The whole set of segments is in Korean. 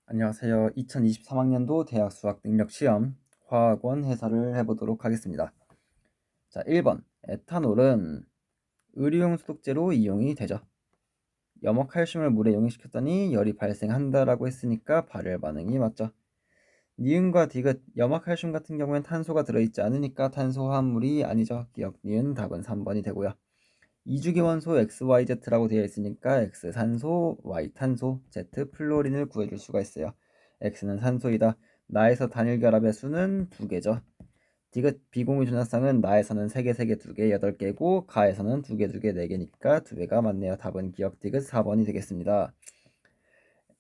안녕하세요. 2023학년도 대학 수학 능력 시험 화학원 해설을 해보도록 하겠습니다. 자, 1번. 에탄올은 의료용 소독제로 이용이 되죠. 염화칼슘을 물에 용해시켰더니 열이 발생한다라고 했으니까 발열 반응이 맞죠. 니은과 디귿, 염화칼슘 같은 경우엔 탄소가 들어있지 않으니까 탄소 화합물이 아니죠. 기억 니은 답은 3번이 되고요. 이주기 원소 XYZ라고 되어 있으니까 X 산소, Y 탄소, Z 플로린을 구해줄 수가 있어요. X는 산소이다. 나에서 단일 결합의 수는 2개죠. 디귿 비공유 전화쌍은 나에서는 3개, 3개, 2개, 8개고 가에서는 2개, 2개, 4개니까 2개가 맞네요. 답은 기억 디귿 4번이 되겠습니다.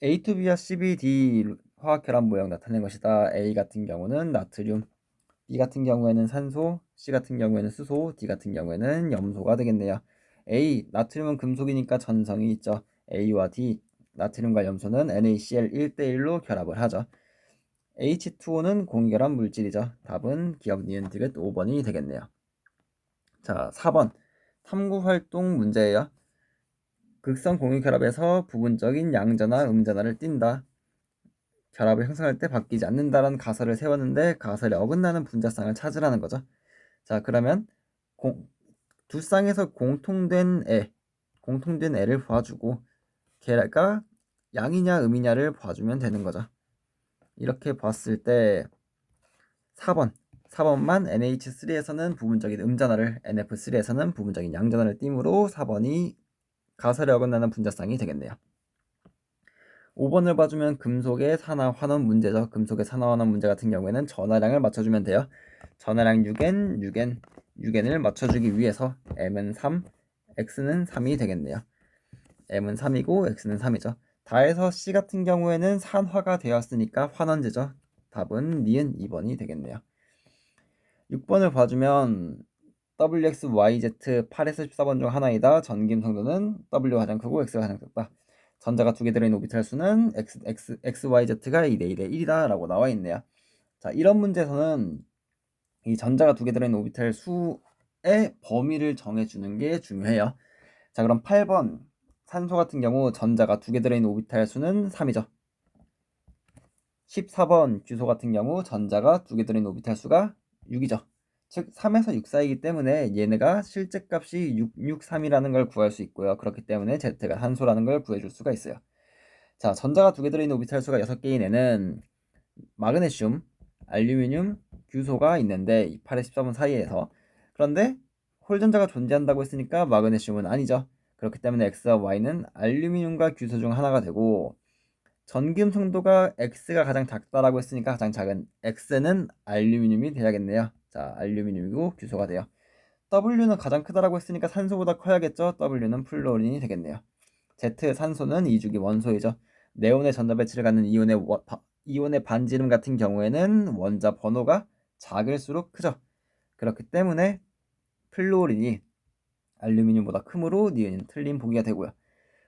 A2B와 CBD 화학 결합 모형 나타낸 것이다. A 같은 경우는 나트륨, B 같은 경우에는 산소, C 같은 경우에는 수소, D 같은 경우에는 염소가 되겠네요. A, 나트륨은 금속이니까 전성이 있죠. A와 D, 나트륨과 염소는 NaCl 1대1로 결합을 하죠. H2O는 공결합 물질이죠. 답은 기억 니은 디귿 5번이 되겠네요. 자, 4번 탐구활동 문제예요. 극성 공유결합에서 부분적인 양전화, 음전화를 띈다. 결합을 형성할 때 바뀌지 않는다라는 가설을 세웠는데 가설에 어긋나는 분자쌍을 찾으라는 거죠. 자, 그러면 두 쌍에서 공통된 애를 봐주고 걔가 양이냐 음이냐를 봐주면 되는 거죠. 이렇게 봤을 때 4번만 NH3에서는 부분적인 음전화를, NF3에서는 부분적인 양전화를 띠므로 4번이 가설에 어긋나는 분자쌍이 되겠네요. 5번을 봐주면 금속의 산화 환원 문제죠. 금속의 산화 환원 문제 같은 경우에는 전하량을 맞춰주면 돼요. 전하량 6N을 맞춰주기 위해서 M은 3, X는 3이 되겠네요. M은 3이고 X는 3이죠. 다해서 C 같은 경우에는 산화가 되었으니까 환원제죠. 답은 니은 2번이 되겠네요. 6번을 봐주면 WXYZ 8에서 14번 중 하나이다. 전김 성도는 W가 가장 크고 X가 가장 작다. 전자가 2개 들어있는 오비탈 수는 XYZ가 2대 1이다 라고 나와 있네요. 자, 이런 문제에서는 이 전자가 2개 들어있는 오비탈 수의 범위를 정해주는 게 중요해요. 자, 그럼 8번 산소 같은 경우 전자가 2개 들어있는 오비탈 수는 3이죠. 14번 규소 같은 경우 전자가 2개 들어있는 오비탈 수가 6이죠. 즉 3에서 6 사이이기 때문에 얘네가 실제값이 663이라는 걸 구할 수 있고요. 그렇기 때문에 Z가 산소라는 걸 구해줄 수가 있어요. 자, 전자가 2개 들어있는 오비탈 수가 6개인 애는 마그네슘, 알루미늄, 규소가 있는데 8에 14번 사이에서, 그런데 홀전자가 존재한다고 했으니까 마그네슘은 아니죠. 그렇기 때문에 X와 Y는 알루미늄과 규소 중 하나가 되고, 전기음 성도가 X가 가장 작다라고 했으니까 가장 작은 X는 알루미늄이 돼야겠네요. 자, 알루미늄이고 규소가 돼요. W는 가장 크다라고 했으니까 산소보다 커야겠죠. W는 플로린이 되겠네요. Z 산소는 이주기 원소이죠. 네온의 전자 배치를 갖는 이온의 반지름 같은 경우에는 원자 번호가 작을수록 크죠. 그렇기 때문에 플로린이 알루미늄보다 크므로 니은은 틀린 보기가 되고요.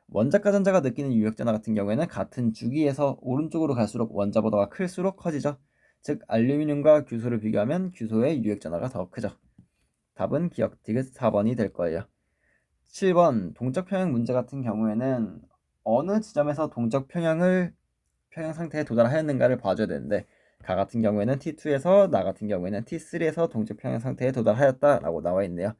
원자과 전자가 느끼는 유역전화 같은 경우에는 같은 주기에서 오른쪽으로 갈수록 원자보다 클수록 커지죠. 즉 알루미늄과 규소를 비교하면 규소의 유역전화가 더 크죠. 답은 기억 디귿 4번이 될 거예요. 7번 동적 평형 문제 같은 경우에는 어느 지점에서 동적 평형 상태에 도달하였는가를 봐줘야 되는데, 가 같은 경우에는 T2에서 나 같은 경우에는 T3에서 동적 평형 상태에 도달하였다라고 나와 있네요.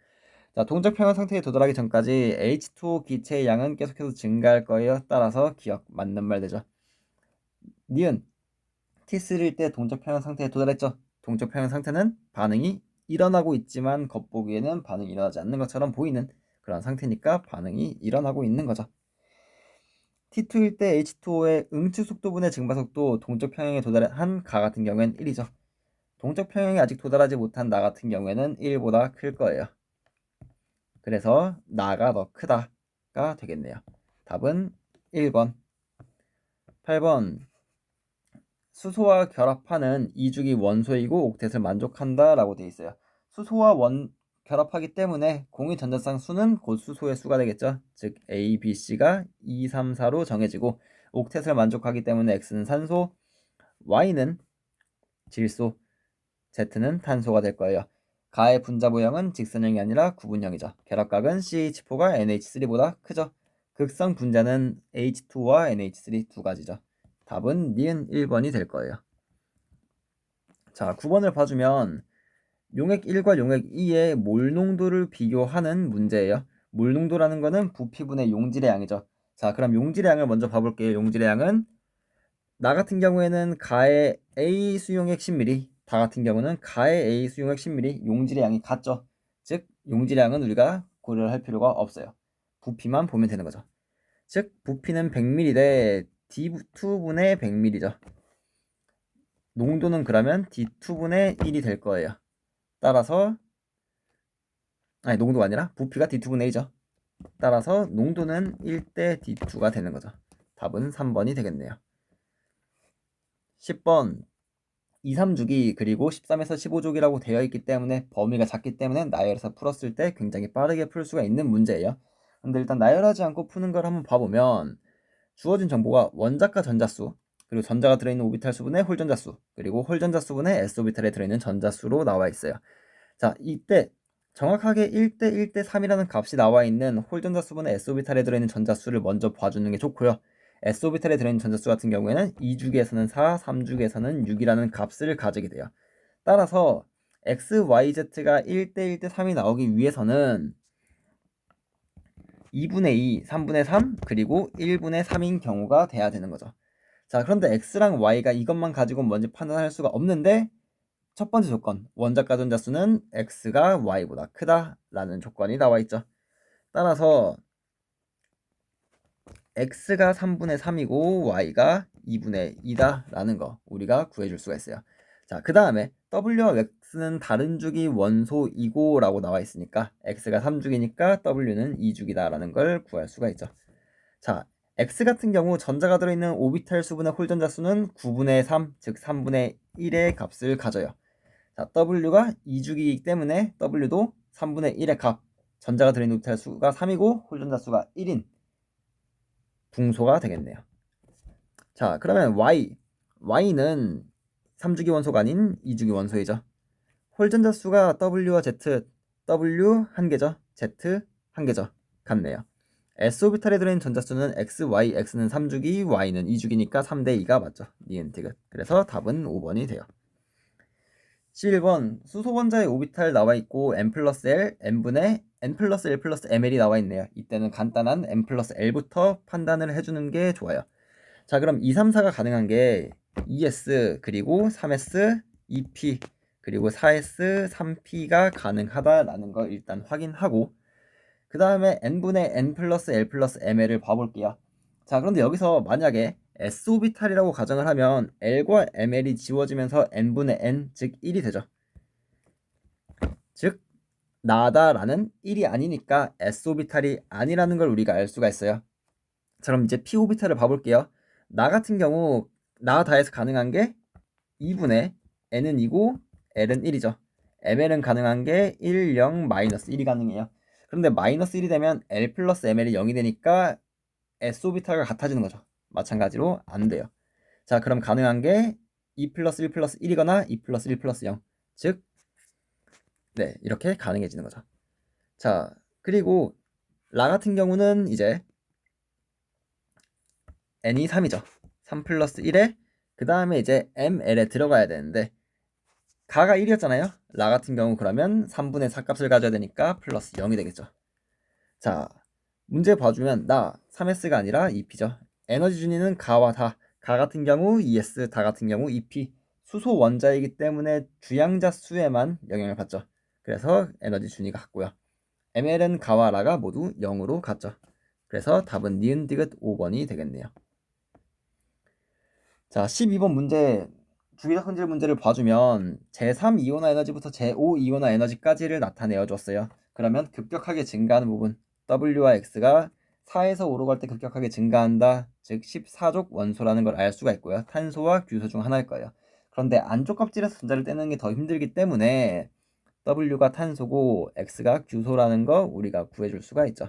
자, 동적 평형 상태에 도달하기 전까지 H2O 기체의 양은 계속해서 증가할 거예요. 따라서 기억 맞는 말 되죠. 니은 T3일 때 동적 평형 상태에 도달했죠. 동적 평형 상태는 반응이 일어나고 있지만 겉보기에는 반응이 일어나지 않는 것처럼 보이는 그런 상태니까 반응이 일어나고 있는 거죠. T2일 때 H2O의 응축 속도분의 증가 속도 동적 평형에 도달한 가 같은 경우에는 1이죠. 동적 평형에 아직 도달하지 못한 나 같은 경우에는 1보다 클 거예요. 그래서 나가 더 크다가 되겠네요. 답은 1번. 8번 수소와 결합하는 이주기 원소이고 옥텟을 만족한다 라고 되어 있어요. 수소와 결합하기 때문에 공유 전자쌍 수는 곧 수소의 수가 되겠죠. 즉 A, B, C가 2, 3, 4로 정해지고 옥텟을 만족하기 때문에 X는 산소, Y는 질소, Z는 탄소가 될 거예요. 가의 분자 모형은 직선형이 아니라 구분형이죠. 결합각은 CH4가 NH3보다 크죠. 극성 분자는 H2와 NH3 두 가지죠. 답은 니은 1번이 될 거예요. 자, 9번을 봐주면 용액 1과 용액 2의 몰 농도를 비교하는 문제예요. 몰 농도라는 거는 부피분의 용질의 양이죠. 자, 그럼 용질의 양을 먼저 봐볼게요. 용질의 양은 나 같은 경우에는 가의 A 수용액 10ml, 다 같은 경우는 가의 A 수용액 10ml, 용질의 양이 같죠. 즉 용질의 양은 우리가 고려를 할 필요가 없어요. 부피만 보면 되는 거죠. 즉 부피는 100ml 대 D2분의 100ml죠. 농도는 그러면 D2분의 1이 될 거예요. 따라서 농도가 아니라 부피가 D2분의 1이죠. 따라서 농도는 1대 D2가 되는 거죠. 답은 3번이 되겠네요. 10번 2, 3주기 그리고 13에서 15주기라고 되어 있기 때문에 범위가 작기 때문에 나열해서 풀었을 때 굉장히 빠르게 풀 수가 있는 문제예요. 근데 일단 나열하지 않고 푸는 걸 한번 봐보면 주어진 정보가 원자가 전자수, 그리고 전자가 들어있는 오비탈 수분의 홀전자수, 그리고 홀전자 수분의 S오비탈에 들어있는 전자수로 나와 있어요. 자, 이때 정확하게 1대 1대 3이라는 값이 나와 있는 홀전자 수분의 S오비탈에 들어있는 전자수를 먼저 봐주는 게 좋고요. S오비탈에 들어있는 전자수 같은 경우에는 2주기에서는 4, 3주기에서는 6이라는 값을 가지게 돼요. 따라서 X, Y, Z가 1대 1대 3이 나오기 위해서는 2분의 2, 3분의 3, 그리고 1분의 3인 경우가 돼야 되는 거죠. 자, 그런데 X랑 Y가 이것만 가지고 뭔지 판단할 수가 없는데 첫 번째 조건, 원자가 전자수는 X가 Y보다 크다라는 조건이 나와 있죠. 따라서 X가 3분의 3이고 Y가 2분의 2다라는 거 우리가 구해줄 수가 있어요. 자, 그 다음에 W와 X는 다른 주기 원소이고 라고 나와 있으니까 X가 3주기니까 W는 2주기다라는 걸 구할 수가 있죠. 자, X 같은 경우 전자가 들어있는 오비탈 수분의 홀전자 수는 9분의 3, 즉 3분의 1의 값을 가져요. 자, W가 2주기이기 때문에 W도 3분의 1의 값, 전자가 들어있는 오비탈 수가 3이고 홀전자 수가 1인 붕소가 되겠네요. 자, 그러면 Y는 3주기 원소가 아닌 2주기 원소이죠. 홀전자 수가 W와 Z, W 한 개죠. Z 한 개죠. 같네요. S오비탈에 들어있는 전자수는 X, Y, X는 3주기, Y는 2주기니까 3대 2가 맞죠. 니은티귿. 그래서 답은 5번이 돼요. 11번 수소 원자의 오비탈 나와 있고 n 플러스 L, n분의 n 플러스 L 플러스 ml이 나와 있네요. 이때는 간단한 n 플러스 L부터 판단을 해주는 게 좋아요. 자, 그럼 2, 3, 4가 가능한 게 2s 그리고 3s, 2p 그리고 4s, 3p가 가능하다라는 걸 일단 확인하고 그 다음에 n분의 n 플러스 L 플러스 ml을 봐볼게요. 자, 그런데 여기서 만약에 S오비탈이라고 가정을 하면 L과 ml이 지워지면서 n분의 n, 즉 1이 되죠. 즉 나다라는 1이 아니니까 S오비탈이 아니라는 걸 우리가 알 수가 있어요. 자, 그럼 이제 P오비탈을 봐볼게요. 나 같은 경우 나 다해서 가능한 게 2분의 n은 2고 L은 1이죠. ml은 가능한 게 1, 0, 마이너스 1이 가능해요. 그런데 마이너스 1이 되면 L 플러스 ml이 0이 되니까 S오비탈과 같아지는 거죠. 마찬가지로 안 돼요. 자, 그럼 가능한 게 2 플러스 1 플러스 1이거나 2 플러스 1 플러스 0. 즉, 네, 이렇게 가능해지는 거죠. 자, 그리고 라 같은 경우는 이제 n이 3이죠. 3 플러스 1에 그 다음에 이제 ml에 들어가야 되는데 가가 1이었잖아요. 라 같은 경우 그러면 3분의 4 값을 가져야 되니까 플러스 0이 되겠죠. 자, 문제 봐주면 나 3s가 아니라 2p죠. 에너지 준위는 가와 다. 가 같은 경우 2s, 다 같은 경우 2p. 수소 원자이기 때문에 주양자 수에만 영향을 받죠. 그래서 에너지 준위가 같고요. ml은 가와 라가 모두 0으로 같죠. 그래서 답은 니은디귿 5번이 되겠네요. 자, 12번 문제 주기적 성질 문제를 봐주면 제3이온화 에너지부터 제5이온화 에너지까지를 나타내어 줬어요. 그러면 급격하게 증가하는 부분 W와 X가 4에서 5로 갈 때 급격하게 증가한다. 즉 14족 원소라는 걸 알 수가 있고요. 탄소와 규소 중 하나일 거예요. 그런데 안쪽 껍질에서 전자를 떼는 게 더 힘들기 때문에 W가 탄소고 X가 규소라는 거 우리가 구해줄 수가 있죠.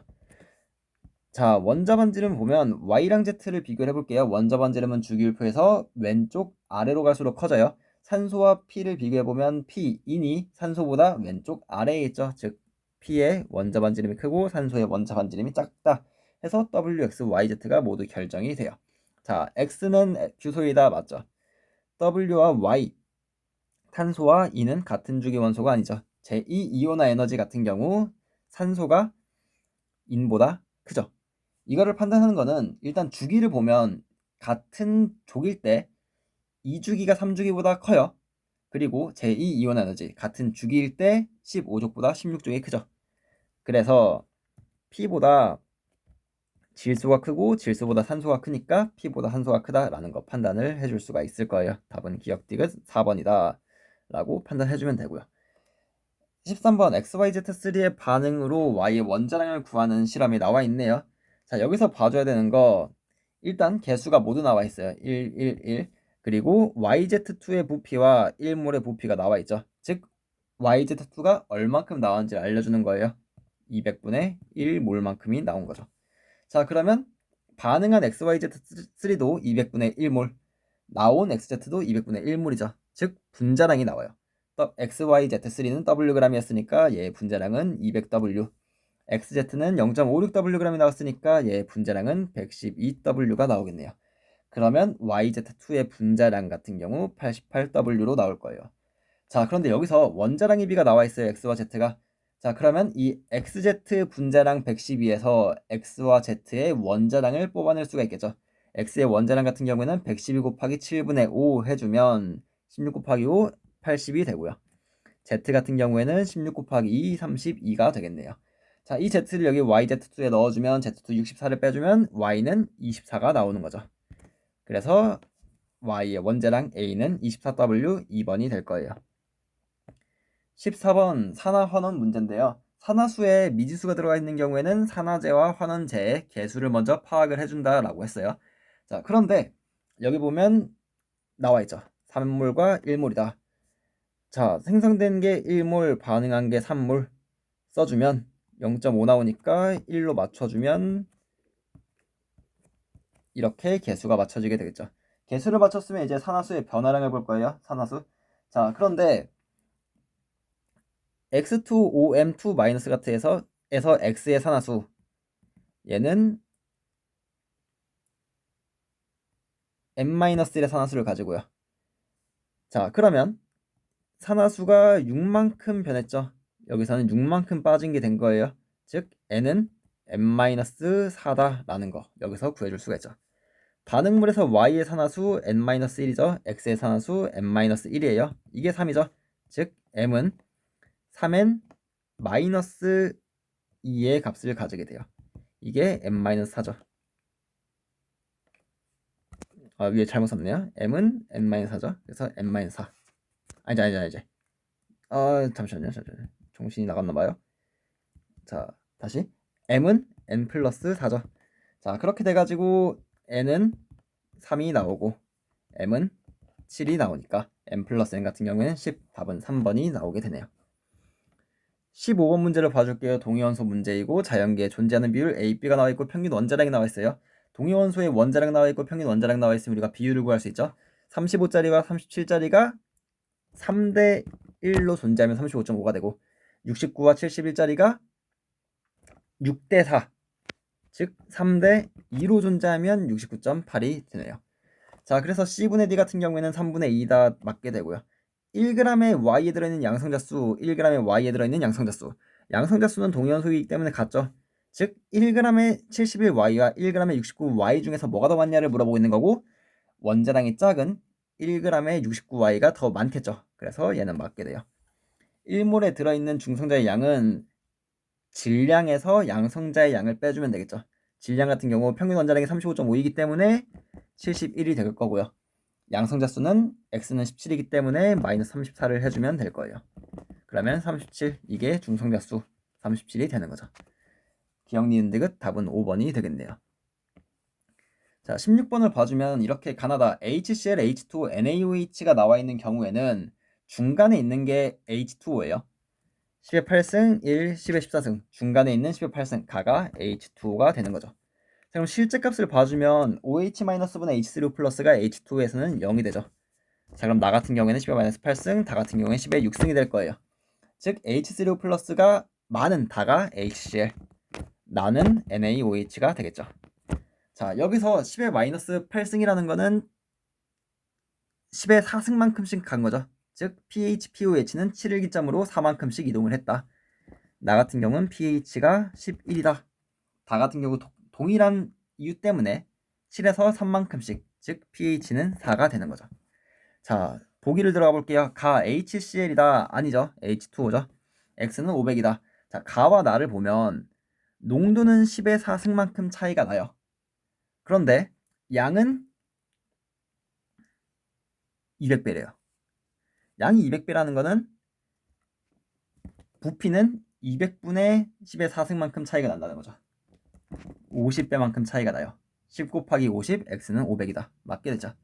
자, 원자 반지름 보면 Y랑 Z를 비교를 해볼게요. 원자 반지름은 주기율표에서 왼쪽 아래로 갈수록 커져요. 산소와 P를 비교해보면 P인이 산소보다 왼쪽 아래에 있죠. 즉 P의 원자 반지름이 크고 산소의 원자 반지름이 작다 해서 W, X, Y, Z가 모두 결정이 돼요. 자, X는 규소이다. 맞죠? W와 Y, 탄소와 E는 같은 주기 원소가 아니죠. 제2이온화 에너지 같은 경우 산소가 인보다 크죠. 이거를 판단하는 거는 일단 주기를 보면 같은 족일 때 2주기가 3주기보다 커요. 그리고 제2이온 에너지 같은 주기일 때 15족보다 16족이 크죠. 그래서 P보다 질소가 크고 질소보다 산소가 크니까 P보다 산소가 크다라는 거 판단을 해줄 수가 있을 거예요. 답은 기억 디귿 4번이다 라고 판단해주면 되고요. 13번 XYZ3의 반응으로 Y의 원자량을 구하는 실험이 나와 있네요. 자, 여기서 봐줘야 되는 거 일단 개수가 모두 나와 있어요. 1, 1, 1. 그리고 YZ2의 부피와 1몰의 부피가 나와 있죠. 즉 YZ2가 얼만큼 나왔는지 알려주는 거예요. 200분의 1몰만큼이 나온 거죠. 자, 그러면 반응한 XYZ3도 200분의 1몰, 나온 XZ도 200분의 1몰이죠. 즉 분자량이 나와요. XYZ3는 Wg이었으니까 얘 분자량은 200W, XZ는 0.56Wg이 나왔으니까 얘 분자량은 112W가 나오겠네요. 그러면 YZ2의 분자량 같은 경우 88W로 나올 거예요. 자, 그런데 여기서 원자량의 비가 나와 있어요. X와 Z가. 자, 그러면 이 XZ 분자량 112에서 X와 Z의 원자량을 뽑아낼 수가 있겠죠. X의 원자량 같은 경우에는 112 곱하기 7분의 5 해주면 16 곱하기 5, 80이 되고요. Z 같은 경우에는 16 곱하기 2, 32가 되겠네요. 자, 이 Z를 여기 YZ2에 넣어주면 Z2 64를 빼주면 Y는 24가 나오는 거죠. 그래서 Y의 원자량 A는 24W 2번이 될 거예요. 14번 산화환원 문제인데요. 산화수에 미지수가 들어가 있는 경우에는 산화제와 환원제의 개수를 먼저 파악을 해준다라고 했어요. 자, 그런데 여기 보면 나와 있죠. 3몰과 1몰이다. 자, 생성된 게 1몰, 반응한 게 3몰 써주면 0.5 나오니까 1로 맞춰주면 이렇게 개수가 맞춰지게 되겠죠. 개수를 맞췄으면 이제 산화수의 변화량을 볼 거예요. 산화수. 자, 그런데 X2OM2- 같아서 X의 산화수 얘는 M-1의 산화수를 가지고요. 자, 그러면 산화수가 6만큼 변했죠. 여기서는 6만큼 빠진 게 된 거예요. 즉 N은 M-4다라는 거 여기서 구해줄 수가 있죠. 반응물에서 Y의 산화수 N-1이죠. X의 산화수 M-1이에요. 이게 3이죠. 즉 M은 3N-2의 값을 가지게 돼요. 이게 M-4죠. 위에 잘못 썼네요. M은 N-4죠. 그래서 N-4. 아니지. 잠시만요. 정신이 나갔나봐요. 자, 다시. M은 N 플러스 4죠. 자, 그렇게 돼가지고 N은 3이 나오고 M은 7이 나오니까 M 플러스 N 같은 경우에는 10, 답은 3번이 나오게 되네요. 15번 문제를 봐줄게요. 동위원소 문제이고 자연계에 존재하는 비율 A, B가 나와 있고 평균 원자량이 나와 있어요. 동위원소에 원자량 나와 있고 평균 원자량 나와 있으면 우리가 비율을 구할 수 있죠. 35짜리와 37짜리가 3대 1로 존재하면 35.5가 되고 69와 71짜리가 6대 4, 즉 3대 2로 존재하면 69.8이 되네요. 자, 그래서 C분의 D 같은 경우에는 3분의 2다 맞게 되고요. 1g의 Y에 들어있는 양성자수, 1g의 Y에 들어있는 양성자수. 양성자수는 동위원소이기 때문에 같죠. 즉 1g의 71Y와 1g의 69Y 중에서 뭐가 더 많냐를 물어보고 있는 거고 원자량이 작은 1g의 69Y가 더 많겠죠. 그래서 얘는 맞게 돼요. 1몰에 들어있는 중성자의 양은 질량에서 양성자의 양을 빼주면 되겠죠. 질량 같은 경우 평균 원자량이 35.5이기 때문에 71이 될 거고요. 양성자 수는 X는 17이기 때문에 마이너스 34를 해주면 될 거예요. 그러면 37, 이게 중성자 수 37이 되는 거죠. 기억 니은 디귿 답은 5번이 되겠네요. 자, 16번을 봐주면 이렇게 가나다 HCl, H2O, NaOH가 나와 있는 경우에는 중간에 있는 게 H2O예요. 10의 8승, 1, 10의 14승. 중간에 있는 10의 8승, 가가 H2O가 되는 거죠. 자, 그럼 실제 값을 봐주면 OH-분의 H3O 플러스가 H2O에서는 0이 되죠. 자, 그럼 나 같은 경우에는 10의 8승, 다 같은 경우에는 10의 6승이 될 거예요. 즉 H3O 플러스가 많은 다가 HCl, 나는 NaOH가 되겠죠. 자, 여기서 10의 마이너스 8승이라는 거는 10의 4승만큼씩 간 거죠. 즉 pH, pOH는 7일 기점으로 4만큼씩 이동을 했다. 나 같은 경우는 pH가 11이다. 다 같은 경우 동일한 이유 때문에 7에서 3만큼씩, 즉 pH는 4가 되는 거죠. 자, 보기를 들어가 볼게요. 가 HCl이다. 아니죠. H2O죠. X는 500이다. 자, 가와 나를 보면 농도는 10의 4승만큼 차이가 나요. 그런데 양은 200배래요. 양이 200배라는 거는 부피는 200분의 10의 4승만큼 차이가 난다는 거죠. 50배만큼 차이가 나요. 10 곱하기 50, X는 500이다. 맞게 되죠.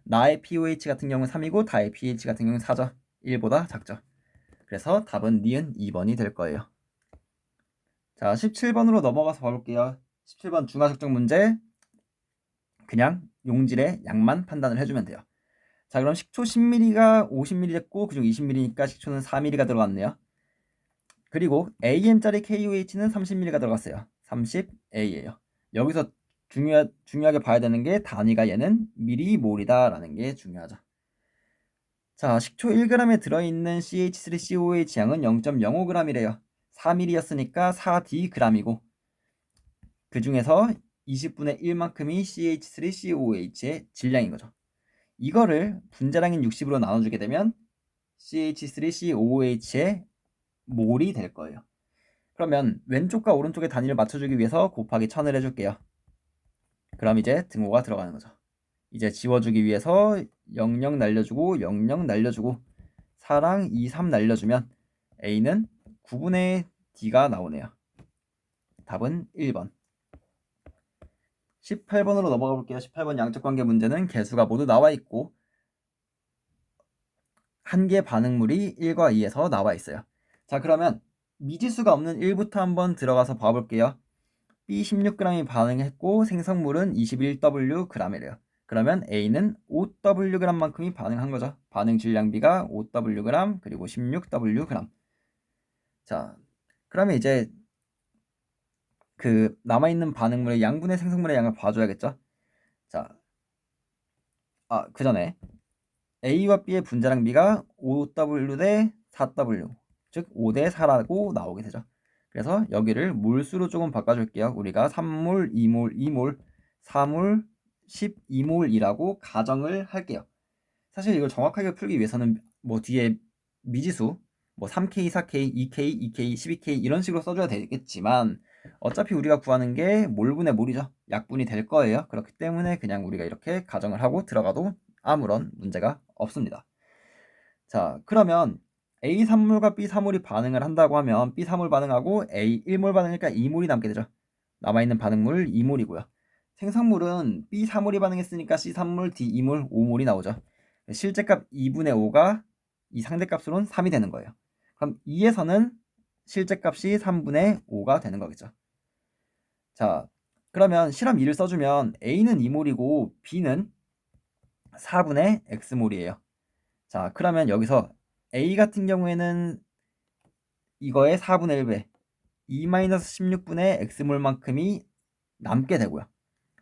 나의 pOH 같은 경우는 3이고 다의 pH 같은 경우는 4죠. 1보다 작죠. 그래서 답은 니은 2번이 될 거예요. 자, 17번으로 넘어가서 봐볼게요. 17번 중화적정 문제. 그냥 용질의 양만 판단을 해주면 돼요. 자, 그럼 식초 10ml가 50ml 됐고 그중 20ml니까 식초는 4ml가 들어갔네요. 그리고 AM짜리 KOH는 30ml가 들어갔어요. 30A예요. 여기서 중요하게 봐야 되는 게 단위가 얘는 미리몰이다 라는 게 중요하죠. 자, 식초 1g에 들어있는 CH3COOH 양은 0.05g이래요. 4ml였으니까 4dg이고 그 중에서 20분의 1만큼이 CH3COOH의 질량인 거죠. 이거를 분자량인 60으로 나눠주게 되면 CH3COOH의 몰이 될 거예요. 그러면 왼쪽과 오른쪽의 단위를 맞춰주기 위해서 곱하기 1000을 해줄게요. 그럼 이제 등호가 들어가는 거죠. 이제 지워주기 위해서 00 날려주고 00 날려주고 4랑 2, 3 날려주면 A는 9분의 D가 나오네요. 답은 1번. 18번으로 넘어가 볼게요. 18번 양적관계 문제는 개수가 모두 나와 있고 한 개 반응물이 1과 2에서 나와 있어요. 자, 그러면 미지수가 없는 1부터 한번 들어가서 봐볼게요. B 16g이 반응했고 생성물은 21Wg이래요. 그러면 A는 5Wg만큼이 반응한 거죠. 반응 질량비가 5Wg 그리고 16Wg. 자, 그러면 이제 그 남아있는 반응물의 양분의 생성물의 양을 봐줘야겠죠. 자, 그 전에 A와 B의 분자량비가 5W 대 4W, 즉 5대 4라고 나오게 되죠. 그래서 여기를 몰수로 조금 바꿔줄게요. 우리가 3몰, 2몰, 2몰, 4몰, 12몰이라고 가정을 할게요. 사실 이걸 정확하게 풀기 위해서는 뭐 뒤에 미지수 뭐 3K, 4K, 2K, 2K, 12K 이런 식으로 써줘야 되겠지만 어차피 우리가 구하는 게 몰분의 몰이죠. 약분이 될 거예요. 그렇기 때문에 그냥 우리가 이렇게 가정을 하고 들어가도 아무런 문제가 없습니다. 자, 그러면 A 3몰과 B 3몰이 반응을 한다고 하면 B 3몰 반응하고 A 1몰 반응이니까 2몰이 남게 되죠. 남아있는 반응물 2몰이고요. 생성물은 B 3몰이 반응했으니까 C 3몰, D 2몰, 5몰이 나오죠. 실제값 2분의 5가 이 상대값으로는 3이 되는 거예요. 그럼 2에서는 실제값이 3분의 5가 되는 거겠죠. 자, 그러면 실험 2를 써주면 A는 2몰이고 B는 4분의 X몰이에요. 자, 그러면 여기서 A 같은 경우에는 이거의 4분의 1배 2-16분의 X몰만큼이 남게 되고요.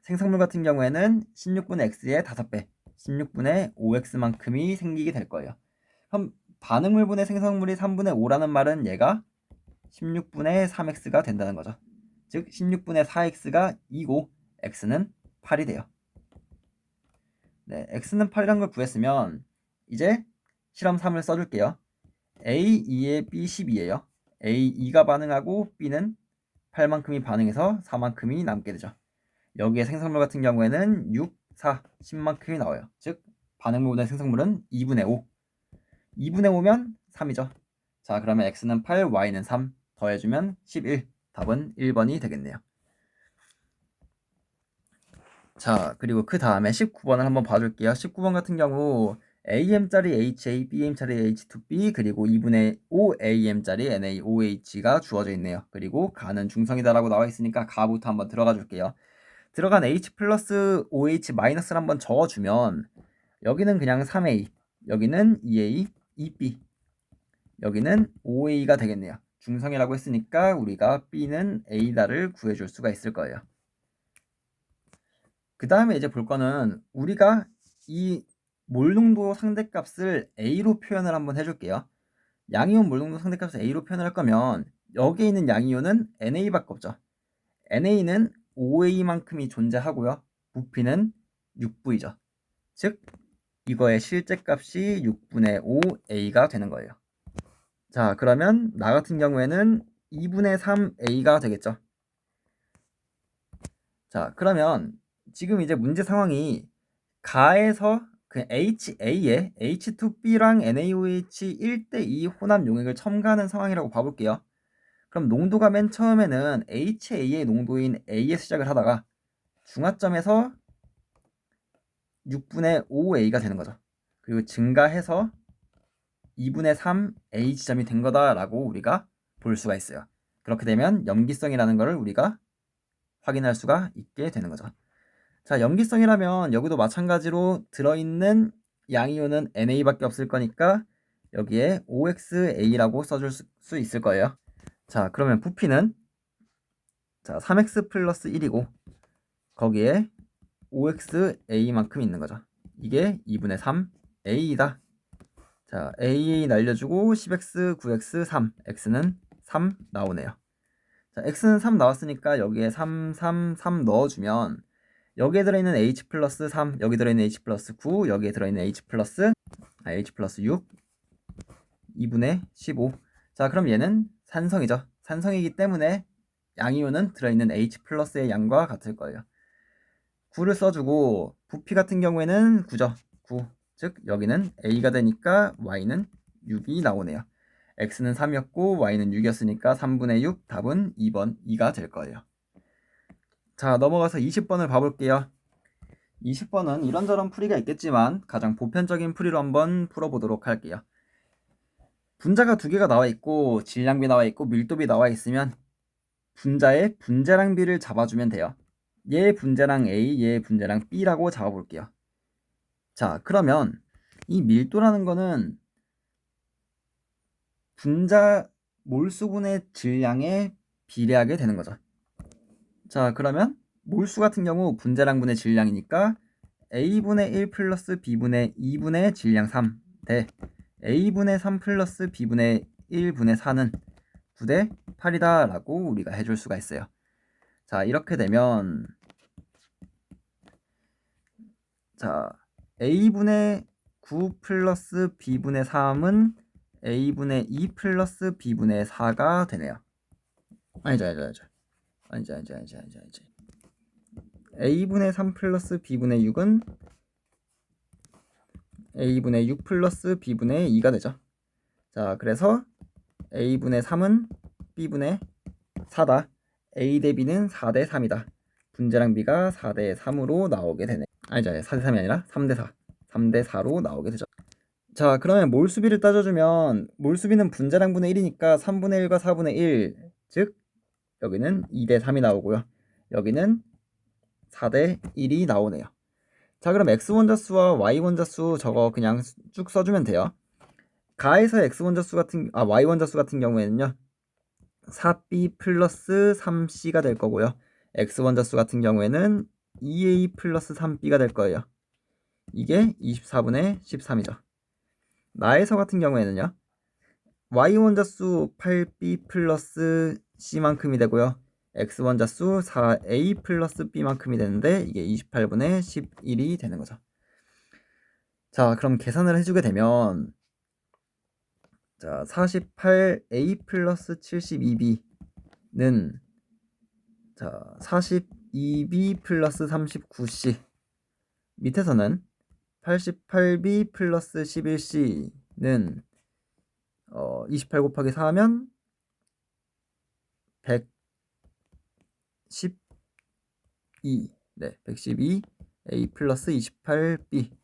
생성물 같은 경우에는 16분의 X의 5배 16분의 5X만큼이 생기게 될 거예요. 그럼 반응물분의 생성물이 3분의 5라는 말은 얘가 16분의 3X가 된다는 거죠. 즉 16분의 4X가 2고 X는 8이 돼요. 네, X는 8이라는 걸 구했으면 이제 실험 3을 써줄게요. A2에 B12예요. A2가 반응하고 B는 8만큼이 반응해서 4만큼이 남게 되죠. 여기에 생성물 같은 경우에는 6, 4, 10만큼이 나와요. 즉 반응물분의 생성물은 2분의 5. 2분의 5면 3이죠. 자, 그러면 X는 8, Y는 3 더해주면 11. 답은 1번이 되겠네요. 자, 그리고 그 다음에 19번을 한번 봐줄게요. 19번 같은 경우 AM짜리 HA, BM짜리 H2B 그리고 2분의 5 AM짜리 NaOH가 주어져 있네요. 그리고 가는 중성이다라고 나와 있으니까 가부터 한번 들어가 줄게요. 들어간 H 플러스 OH 마이너스를 한번 적어주면 여기는 그냥 3A, 여기는 2A, 2B, 여기는 5A가 되겠네요. 중성이라고 했으니까 우리가 B는 A다를 구해줄 수가 있을 거예요. 그 다음에 이제 볼 거는 우리가 이 몰농도 상대값을 A로 표현을 한번 해줄게요. 양이온 몰농도 상대값을 A로 표현을 할 거면 여기에 있는 양이온은 NA밖에 없죠. NA는 OA만큼이 존재하고요. 부피는 6V죠. 즉 이거의 실제값이 6분의 5A가 되는 거예요. 자, 그러면 나 같은 경우에는 2분의 3A가 되겠죠. 자, 그러면 지금 이제 문제 상황이 가에서 그 HA에 H2B랑 NaOH 1대2 혼합 용액을 첨가하는 상황이라고 봐볼게요. 그럼 농도가 맨 처음에는 HA의 농도인 A에 시작을 하다가 중화점에서 6분의 5A가 되는 거죠. 그리고 증가해서 2분의 3A 지점이 된 거다라고 우리가 볼 수가 있어요. 그렇게 되면 염기성이라는 것을 우리가 확인할 수가 있게 되는 거죠. 자, 염기성이라면 여기도 마찬가지로 들어있는 양이온은 NA밖에 없을 거니까 여기에 OXA라고 써줄 수 있을 거예요. 자, 그러면 부피는 자 3X 플러스 1이고 거기에 OXA만큼 있는 거죠. 이게 2분의 3A이다. 자, AA 날려주고 10X, 9X, 3. X는 3 나오네요. 자, X는 3 나왔으니까 여기에 3, 3, 3 넣어주면 여기에 들어있는 H 플러스 3, 여기 들어있는 H 플러스 9, 여기에 들어있는 H 플러스 6, 2분의 15. 자, 그럼 얘는 산성이죠. 산성이기 때문에 양이온은 들어있는 H 플러스의 양과 같을 거예요. 9를 써주고 부피 같은 경우에는 9죠. 9. 즉 여기는 A가 되니까 Y는 6이 나오네요. X는 3이었고 Y는 6이었으니까 3분의 6 답은 2번 2가 될 거예요. 자, 넘어가서 20번을 봐볼게요. 20번은 이런저런 풀이가 있겠지만 가장 보편적인 풀이로 한번 풀어보도록 할게요. 분자가 두 개가 나와 있고 질량비 나와 있고 밀도비 나와 있으면 분자의 분자량 비를 잡아주면 돼요. 얘 분자량 A, 얘 분자량 B라고 잡아볼게요. 자, 그러면 이 밀도라는 거는 분자 몰수분의 질량에 비례하게 되는 거죠. 자, 그러면 몰수 같은 경우 분자량분의 질량이니까 A분의 1 플러스 B분의 2분의 질량 3 대 A분의 3 플러스 B분의 1분의 4는 9대 8이다 라고 우리가 해줄 수가 있어요. 자, 이렇게 되면 자 A분의 9 플러스 B분의 3은 A분의 2 플러스 B분의 4가 되네요. 아니죠. A분의 3 플러스 B분의 6은 A분의 6 플러스 B분의 2가 되죠. 자, 그래서 A분의 3은 B분의 4다. A 대 B는 4대 3이다. 분자량 B가 4대 3으로 나오게 되네. 아니죠. 4대 3이 아니라 3대 4. 3대 4로 나오게 되죠. 자, 그러면 몰수비를 따져주면 몰수비는 분자량분의 1이니까 3분의 1과 4분의 1. 즉 여기는 2대 3이 나오고요. 여기는 4대 1이 나오네요. 자, 그럼 X원자수와 Y원자수 저거 그냥 쭉 써주면 돼요. 가에서 Y원자수 같은 경우에는요 4B 플러스 3C가 될 거고요. X원자수 같은 경우에는 2A 플러스 3B가 될 거예요. 이게 24분의 13이죠. 나에서 같은 경우에는요 Y원자수 8B 플러스 C만큼이 되고요. X원자수 4A 플러스 B만큼이 되는데 이게 28분의 11이 되는 거죠. 자, 그럼 계산을 해주게 되면 자 48A 플러스 72B는 자 42B 플러스 39C 밑에서는 88B 플러스 11C는 28 곱하기 4하면 112 네, 112A 플러스 28B.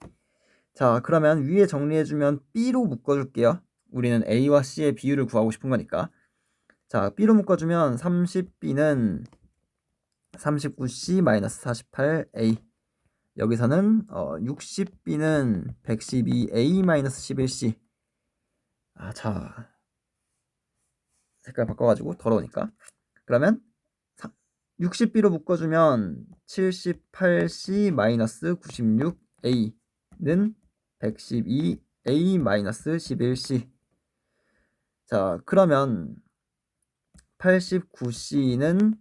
자, 그러면 위에 정리해주면 B로 묶어줄게요. 우리는 A와 C의 비율을 구하고 싶은 거니까. 자, B로 묶어주면 30B는 39C 마이너스 48A. 여기서는 60B는 112A 마이너스 11C. 아, 자, 색깔 바꿔가지고 더러우니까. 그러면 60B로 묶어주면 78C-96A는 112A-11C. 자, 그러면 89C는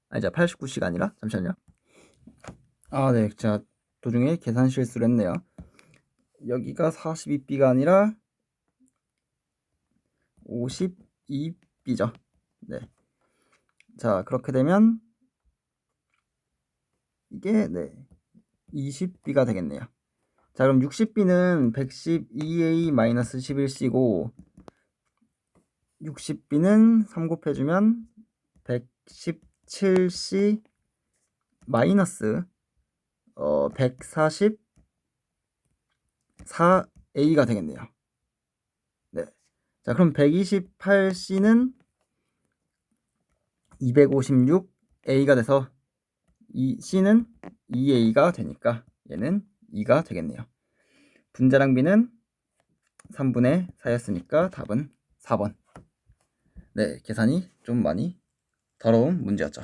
아니죠. 89C가 아니라 잠시만요. 네, 제가 도중에 계산 실수를 했네요. 여기가 42B가 아니라 52B죠. 네. 자, 그렇게 되면 이게 20B가 되겠네요. 자, 그럼 60B는 112A-11C고 60B는 3 곱해주면 117C 마이너스 144A가 되겠네요. 네. 자, 그럼 128C는 256A가 돼서 이 C는 2A가 되니까 얘는 2가 되겠네요. 분자량 B는 3분의 4였으니까 답은 4번. 네, 계산이 좀 많이 더러운 문제였죠.